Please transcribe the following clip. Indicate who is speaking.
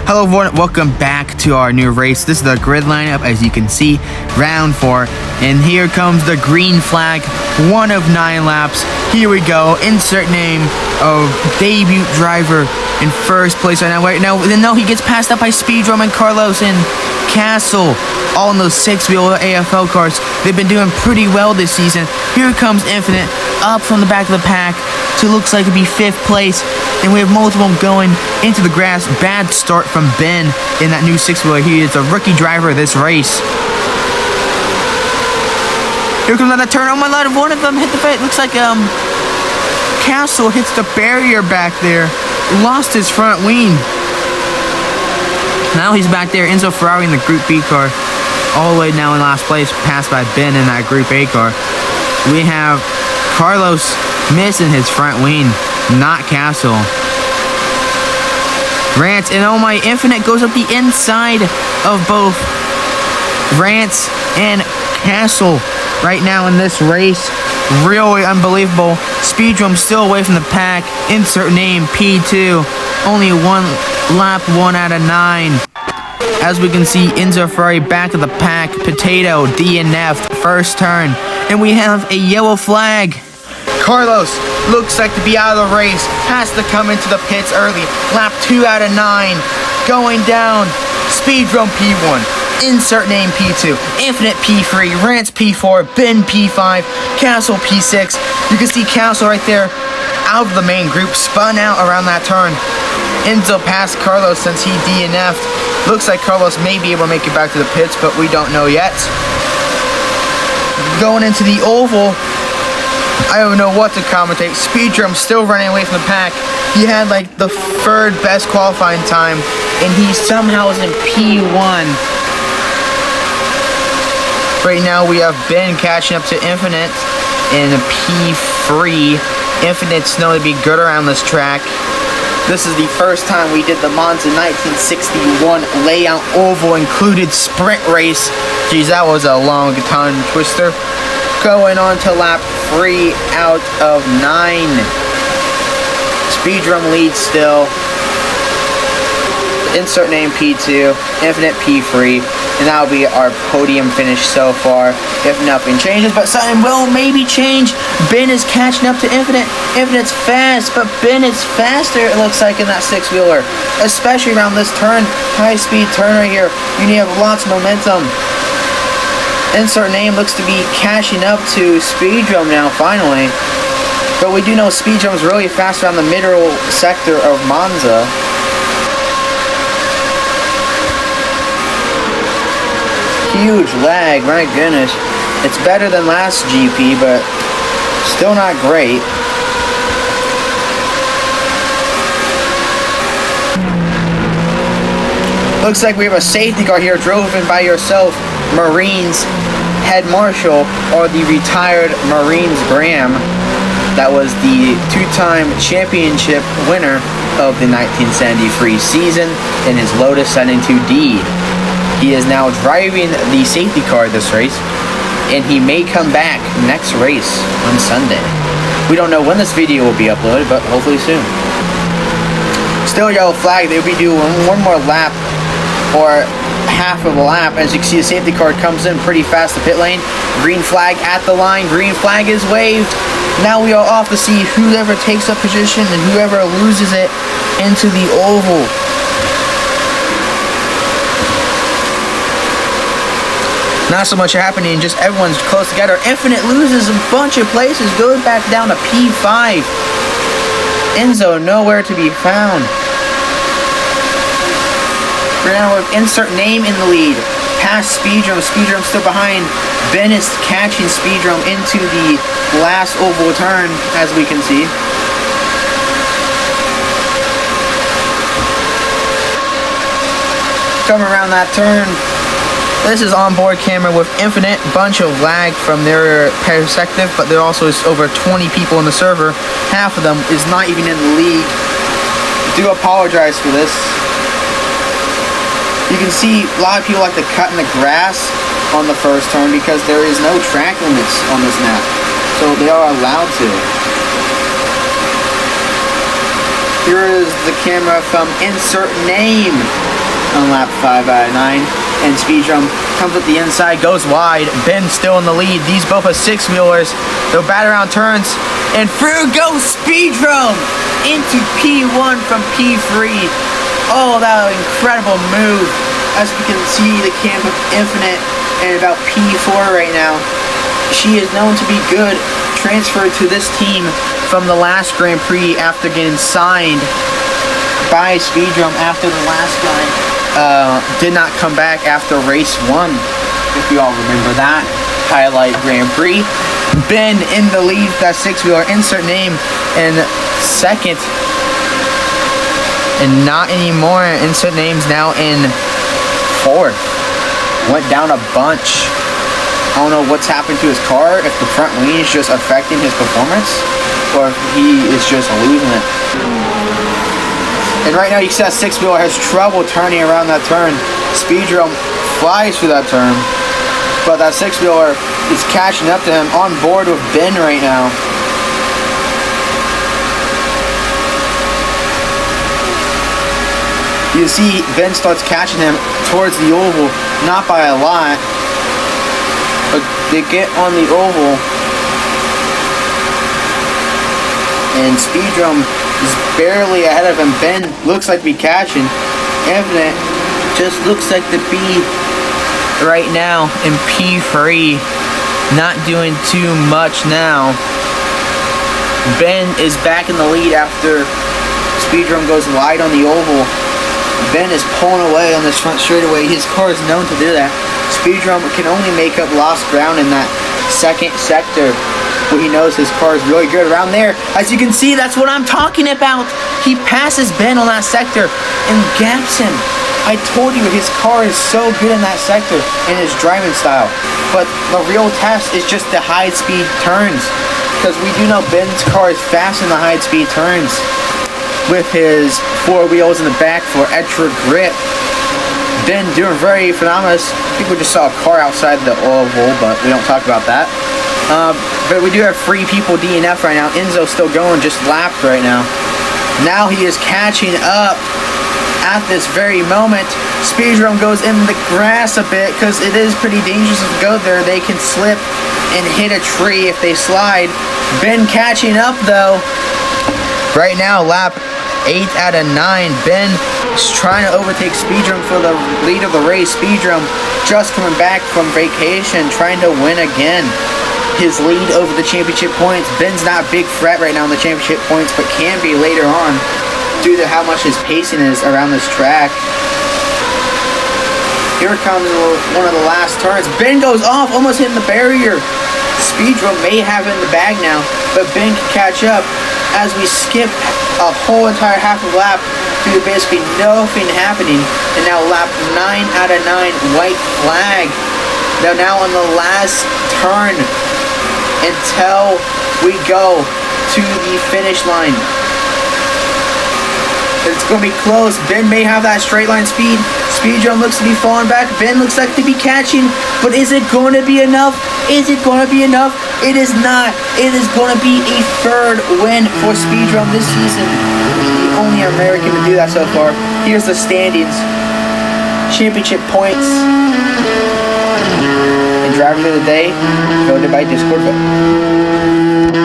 Speaker 1: Hello everyone, welcome back to our new race. This is the grid lineup, as you can see, round 4. And here comes the green flag, 1 of 9 laps. Here we go, insert name of debut driver in first place right now. No, he gets passed up by Speedrum and Carlos and Castle, all in those 6-wheel AFL cars. They've been doing pretty well this season. Here comes Infinite, up from the back of the pack to looks like it'd be 5th place. And we have multiple going into the grass. Bad start from Ben in that new 6-wheeler. He is a rookie driver of this race. Here comes another turn. Oh my lord, one of them hit the face. Looks like Castle hits the barrier back there. Lost his front wing. Now he's back there. Enzo Ferrari in the Group B car. All the way now in last place. Passed by Ben in that Group A car. We have Carlos missing his front wing. Not Castle. Rance and oh my, Infinite goes up the inside of both Rance and Castle right now in this race. Really unbelievable. Speedrum still away from the pack. Insert name P2. Only one lap, 1 out of 9. As we can see, Enzo Ferrari back of the pack. Potato DNF'd first turn. And we have a yellow flag. Carlos looks like to be out of the race. Has to come into the pits early. Lap 2 out of 9. Going down. Speedrum P1. Insert name P2. Infinite P3. Rance P4. Ben P5. Castle P6. You can see Castle right there out of the main group. Spun out around that turn. Enzo passed Carlos since he DNF'd. Looks like Carlos may be able to make it back to the pits, but we don't know yet. Going into the oval, I don't know what to commentate. Speedrum still running away from the pack. He had like the 3rd best qualifying time, and he somehow is in P1. Right now we have Ben catching up to Infinite in P3. Infinite's known to be good around this track. This is the first time we did the Monza 1961 layout oval included sprint race. Geez, that was a long tongue twister. Going on to lap 3 out of 9. Speedrum leads still. Insert name P2, Infinite P3, and that'll be our podium finish so far if nothing changes, but something will maybe change. Ben is catching up to Infinite. Infinite's fast, but Ben is faster, it looks like, in that 6-wheeler, especially around this turn. High speed turn right here. You need to have lots of momentum. Insert name looks to be catching up to Speedrum now, finally. But we do know Speedrum's really fast around the middle sector of Monza. Huge lag, my goodness. It's better than last GP, but still not great. Looks like we have a safety car here driven by yourself, Marines head marshal, or the retired Marines Graham. That was the 2-time championship winner of the 1973 season in his Lotus 72D. He is now driving the safety car this race, and he may come back next race on Sunday. We don't know when this video will be uploaded, but hopefully soon. Still yellow flag. They'll be doing one more lap, or half of a lap. As you can see, the safety car comes in pretty fast to pit lane. Green flag at the line. Green flag is waved. Now we are off to see whoever takes up position and whoever loses it into the oval. Not so much happening, just everyone's close together. Infinite loses a bunch of places, goes back down to P5. Enzo nowhere to be found. We're now with insert name in the lead. Past Speedrum, Speedrum still behind. Ben is catching Speedrum into the last oval turn, as we can see. Coming around that turn. This is onboard camera with Infinite. Bunch of lag from their perspective, but there also is over 20 people in the server. Half of them is not even in the league. I do apologize for this. You can see a lot of people like to cut in the grass on the first turn because there is no track limits on this map. So they are allowed to. Here is the camera from insert name. on lap 5 out of 9. And Speedrum comes up the inside, goes wide. Ben still in the lead. These both are 6-wheelers. They'll bat around turns. And through goes Speedrum into P1 from P3. Oh, that was an incredible move. As we can see, the camp of Infinite and about P4 right now. She is known to be good. Transferred to this team from the last Grand Prix after getting signed by Speedrum after the last guy did not come back after race 1. If you all remember that highlight Grand Prix. Ben in the lead, that 6-wheeler. Insert name in second. And not anymore. Insert names now in fourth. Went down a bunch. I don't know what's happened to his car, if the front wing is just affecting his performance, or if he is just losing it. And right now you see that 6-wheeler has trouble turning around that turn. Speedrum flies through that turn, but that 6-wheeler is catching up to him, on board with Ben right now. You see Ben starts catching him towards the oval, not by a lot. But they get on the oval, and Speedrum is barely ahead of him. Ben looks like to be catching. Infinite just looks like to be right now in P3, not doing too much now. Ben is back in the lead after Speedrum goes wide on the oval. Ben is pulling away on this front straightaway. His car is known to do that. Speedrum can only make up lost ground in that second sector, where he knows his car is really good around there. As you can see, that's what I'm talking about. He passes Ben on that sector and gaps him. I told you his car is so good in that sector in his driving style. But the real test is just the high-speed turns, because we do know Ben's car is fast in the high-speed turns with his 4 wheels in the back for extra grip. Ben doing very phenomenal. I think we just saw a car outside the oval, but we don't talk about that. But we do have 3 people DNF right now. Enzo's still going, just lapped right now. Now he is catching up at this very moment. Speedrum goes in the grass a bit, because it is pretty dangerous to go there. They can slip and hit a tree if they slide. Ben catching up though. Right now, lap 8 out of 9. Ben is trying to overtake Speedrum for the lead of the race. Speedrum just coming back from vacation, trying to win again. His lead over the championship points. Ben's not a big threat right now in the championship points, but can be later on due to how much his pacing is around this track. Here comes one of the last turns. Ben goes off, almost hitting the barrier. Speedrum may have it in the bag now, but Ben can catch up as we skip a whole entire half a lap due to basically nothing happening. And now lap 9 out of 9, white flag. Now on the last turn until we go to the finish line. It's going to be close. Ben may have that straight line speed. Speedrum looks to be falling back. Ben looks like to be catching. But is it going to be enough? Is it going to be enough? It is not. It is going to be a 3rd win for Speedrum this season. The only American to do that so far. Here's the standings. Championship points. And driver of the day, voted by Discord vote.